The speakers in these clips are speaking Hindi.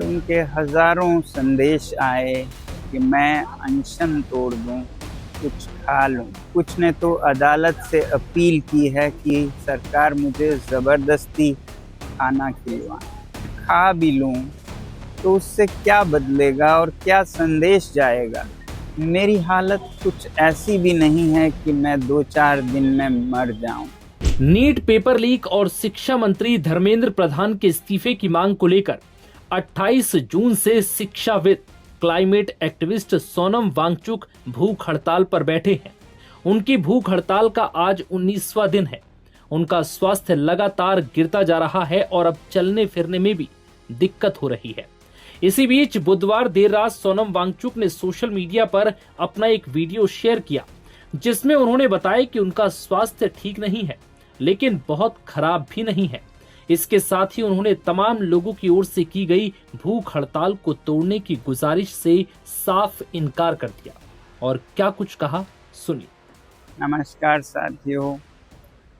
लोगों के हज़ारों संदेश आए कि मैं अनशन तोड़ दूँ, कुछ खा लूँ। कुछ ने तो अदालत से अपील की है कि सरकार मुझे ज़बरदस्ती खाना खिलवाए। खा भी लूँ तो उससे क्या बदलेगा और क्या संदेश जाएगा? मेरी हालत कुछ ऐसी भी नहीं है कि मैं 2-4 दिन में मर जाऊँ। नीट पेपर लीक और शिक्षा मंत्री धर्मेंद्र प्रधान के इस्तीफे की मांग को लेकर 28 जून से शिक्षाविद क्लाइमेट एक्टिविस्ट सोनम वांगचुक भूख हड़ताल पर बैठे हैं। उनकी भूख हड़ताल का आज 19वां दिन है। उनका स्वास्थ्य लगातार गिरता जा रहा है और अब चलने फिरने में भी दिक्कत हो रही है। इसी बीच बुधवार देर रात सोनम वांगचुक ने सोशल मीडिया पर अपना एक वीडियो शेयर किया, जिसमें उन्होंने बताया कि उनका स्वास्थ्य ठीक नहीं है, लेकिन बहुत खराब भी नहीं है। इसके साथ ही उन्होंने तमाम लोगों की ओर से की गई भूख हड़ताल को तोड़ने की गुजारिश से साफ इनकार कर दिया। और क्या कुछ कहा, सुनिए। नमस्कार साथियों,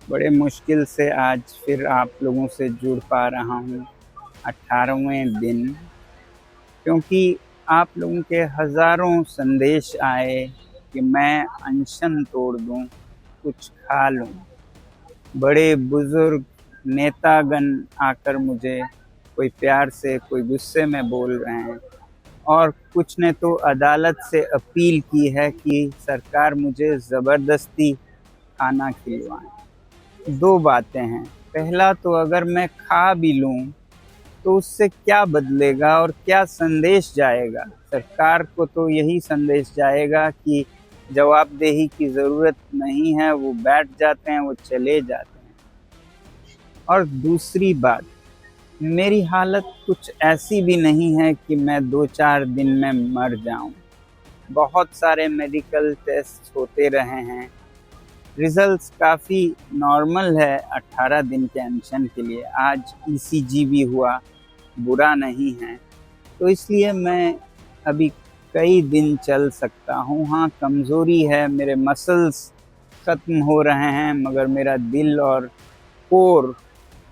बड़े मुश्किल से आज फिर आप लोगों से जुड़ पा रहा हूँ 18वें दिन, क्योंकि आप लोगों के हज़ारों संदेश आए कि मैं अनशन तोड़ दूँ, कुछ खा लूँ। बड़े बुजुर्ग नेतागण आकर मुझे कोई प्यार से कोई गुस्से में बोल रहे हैं और कुछ ने तो अदालत से अपील की है कि सरकार मुझे ज़बरदस्ती खाना खिलवाए। 2 बातें हैं, पहला तो अगर मैं खा भी लूँ तो उससे क्या बदलेगा और क्या संदेश जाएगा? सरकार को तो यही संदेश जाएगा कि जवाबदेही की ज़रूरत नहीं है, वो बैठ जाते हैं, वो चले जाते हैं। और दूसरी बात, मेरी हालत कुछ ऐसी भी नहीं है कि मैं 2-4 दिन में मर जाऊँ। बहुत सारे मेडिकल टेस्ट होते रहे हैं, रिज़ल्ट्स काफ़ी नॉर्मल है 18 दिन के अनशन के लिए। आज ईसीजी भी हुआ, बुरा नहीं है। तो इसलिए मैं अभी कई दिन चल सकता हूँ। हाँ, कमज़ोरी है, मेरे मसल्स ख़त्म हो रहे हैं, मगर मेरा दिल और कोर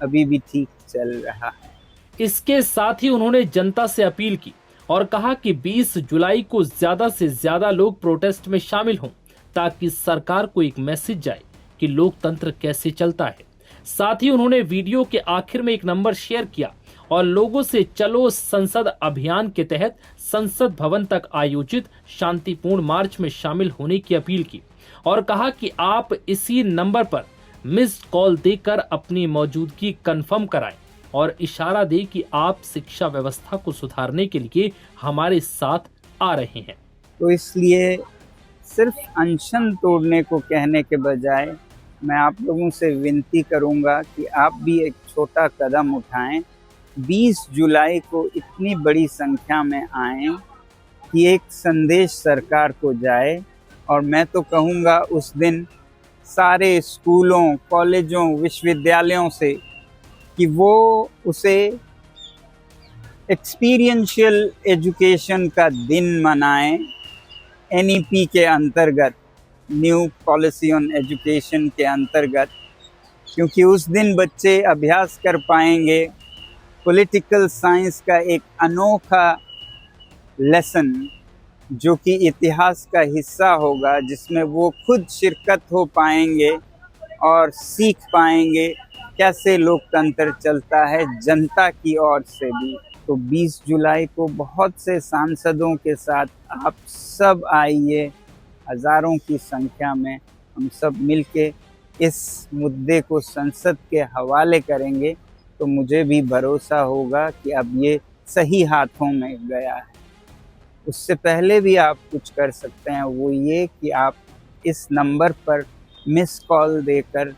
अभी भी ठीक चल रहा है। इसके साथ ही उन्होंने जनता से अपील की और कहा कि 20 जुलाई को ज्यादा से ज्यादा लोग प्रोटेस्ट में शामिल हों, ताकि सरकार को एक मैसेज जाए कि लोकतंत्र कैसे चलता है। साथ ही उन्होंने वीडियो के आखिर में एक नंबर शेयर किया और लोगों से चलो संसद अभियान के तहत संसद भवन तक आयोजित शांतिपूर्ण मार्च में शामिल होने की अपील की और कहा कि आप इसी नंबर पर मिस्ड कॉल देकर अपनी मौजूदगी कंफर्म कराएं और इशारा दे कि आप शिक्षा व्यवस्था को सुधारने के लिए हमारे साथ आ रहे हैं। तो इसलिए सिर्फ अनशन तोड़ने को कहने के बजाय मैं आप लोगों से विनती करूंगा कि आप भी एक छोटा कदम उठाएं। 20 जुलाई को इतनी बड़ी संख्या में आएं कि एक संदेश सरकार को जाए, और मैं तो कहूँगा उस दिन सारे स्कूलों, कॉलेजों, विश्वविद्यालयों से कि वो उसे एक्सपीरियंशियल एजुकेशन का दिन मनाएं, एनईपी के अंतर्गत, न्यू पॉलिसी ऑन एजुकेशन के अंतर्गत, क्योंकि उस दिन बच्चे अभ्यास कर पाएंगे पॉलिटिकल साइंस का एक अनोखा लेसन, जो कि इतिहास का हिस्सा होगा, जिसमें वो खुद शिरकत हो पाएंगे और सीख पाएंगे कैसे लोकतंत्र चलता है जनता की ओर से भी। तो 20 जुलाई को बहुत से सांसदों के साथ आप सब आइए, हज़ारों की संख्या में हम सब मिलके इस मुद्दे को संसद के हवाले करेंगे, तो मुझे भी भरोसा होगा कि अब ये सही हाथों में गया है। उससे पहले भी आप कुछ कर सकते हैं, वो ये कि आप इस नंबर पर मिस कॉल देकर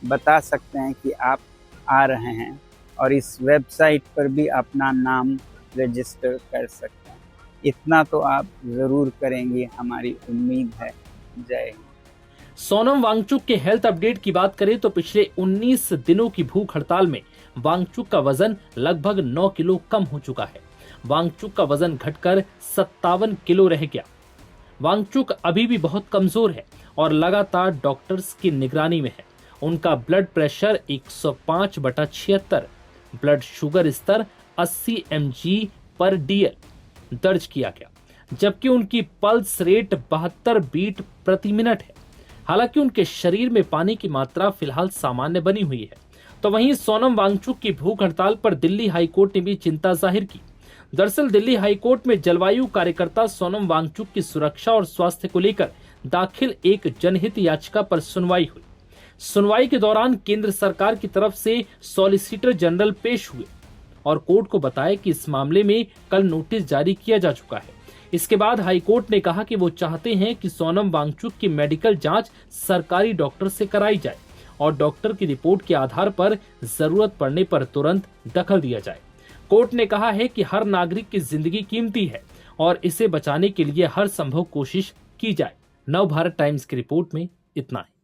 बता सकते हैं कि आप आ रहे हैं, और इस वेबसाइट पर भी अपना नाम रजिस्टर कर सकते हैं। इतना तो आप ज़रूर करेंगे, हमारी उम्मीद है। जय हिंद। सोनम वांगचुक के हेल्थ अपडेट की बात करें तो पिछले 19 दिनों की भूख हड़ताल में वांगचुक का वजन लगभग 9 किलो कम हो चुका है। वांगचुक का वजन घटकर 57 किलो रह गया। वांगचुक अभी भी बहुत कमजोर है और लगातार डॉक्टर्स की निगरानी में है। उनका ब्लड प्रेशर 105/76, ब्लड शुगर स्तर 80 mg पर DL दर्ज किया गया, जबकि उनकी पल्स रेट 72 बीट प्रति मिनट है। हालांकि उनके शरीर में पानी की मात्रा फिलहाल सामान्य बनी हुई है। तो वहीं सोनम वांगचुक की भूख हड़ताल पर दिल्ली हाईकोर्ट ने भी चिंता जाहिर की। दरअसल दिल्ली हाईकोर्ट में जलवायु कार्यकर्ता सोनम वांगचुक की सुरक्षा और स्वास्थ्य को लेकर दाखिल एक जनहित याचिका पर सुनवाई हुई। सुनवाई के दौरान केंद्र सरकार की तरफ से सॉलिसिटर जनरल पेश हुए और कोर्ट को बताया कि इस मामले में कल नोटिस जारी किया जा चुका है। इसके बाद हाईकोर्ट ने कहा कि वो चाहते हैं कि सोनम वांगचुक की मेडिकल जांच सरकारी डॉक्टर से कराई जाए और डॉक्टर की रिपोर्ट के आधार पर जरूरत पड़ने पर तुरंत दखल दिया जाए। कोर्ट ने कहा है कि हर नागरिक की जिंदगी कीमती है और इसे बचाने के लिए हर संभव कोशिश की जाए। नव भारत टाइम्स की रिपोर्ट में इतना ही।